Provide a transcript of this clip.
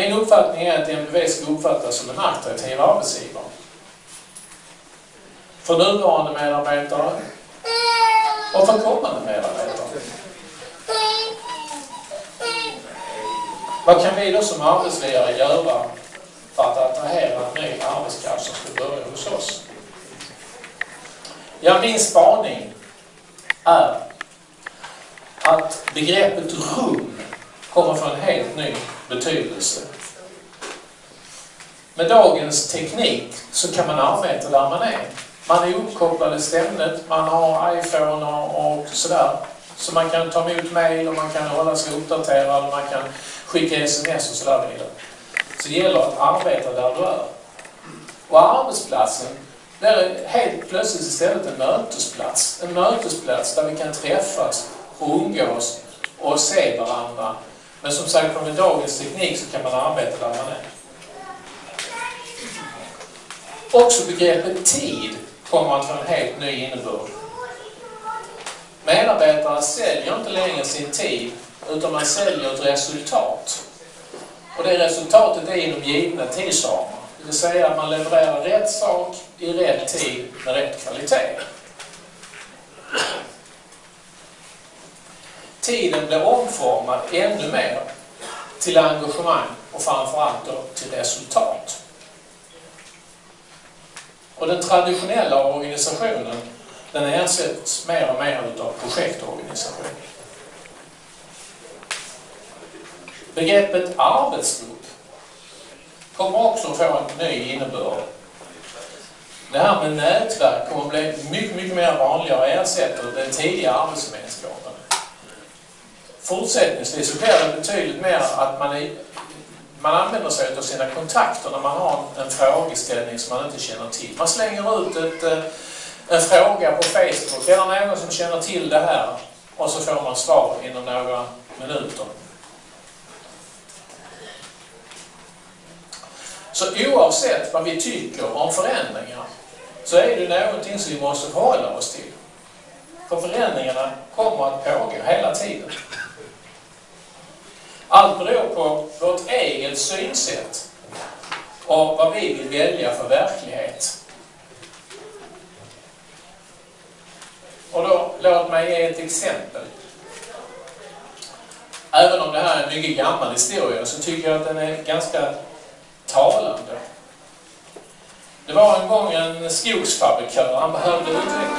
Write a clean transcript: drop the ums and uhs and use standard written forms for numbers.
Min uppfattning är att MBV ska uppfattas som en attraktiv arbetsgivare. För nuvarande medarbetare och för kommande medarbetare. Vad kan vi då som arbetsgivare göra för att attrahera ny arbetskraft som ska börja hos oss? Ja, min spaning är att begreppet rum kommer få en helt ny betydelse. Med dagens teknik så kan man arbeta där man är. Man är uppkopplad ständigt, man har iPhone och sådär. Så man kan ta emot mejl och man kan hålla sig uppdaterad och man kan skicka sms och sådär vidare. Så det gäller att arbeta där du är. Och arbetsplatsen blir helt plötsligt istället en mötesplats. En mötesplats där vi kan träffas och umgås och se varandra. Men som sagt, med dagens teknik så kan man arbeta där man är. Också begreppet tid kommer att få en helt ny innebörd. Medarbetare säljer inte längre sin tid, utan man säljer ett resultat. Och det resultatet är inom givna tidsramar. Det vill säga att man levererar rätt sak i rätt tid med rätt kvalitet. Tiden blir omformad ännu mer till engagemang och framförallt då till resultat. Och den traditionella organisationen, den ersätts mer och mer av projektorganisation. Begreppet arbetsgrupp kommer också att få en ny innebörd. Det här med nätverk kommer att bli mycket mer vanligare och ersätter den tidiga arbetsgemenskapen. Fortsättningsvis så blir det betydligt mer att man använder sig av sina kontakter när man har en frågeställning som man inte känner till. Man slänger ut en fråga på Facebook. Är det någon som känner till det här? Och så får man svar inom några minuter. Så oavsett vad vi tycker om förändringar så är det någonting som vi måste förhålla oss till. För förändringarna kommer att pågå hela tiden. Allt beror på vårt eget synsätt och vad vi vill välja för verklighet. Och då, låt mig ge ett exempel. Även om det här är en mycket gammal historia så tycker jag att den är ganska talande. Det var en gång en skogsfabrikör, han behövde utveckla.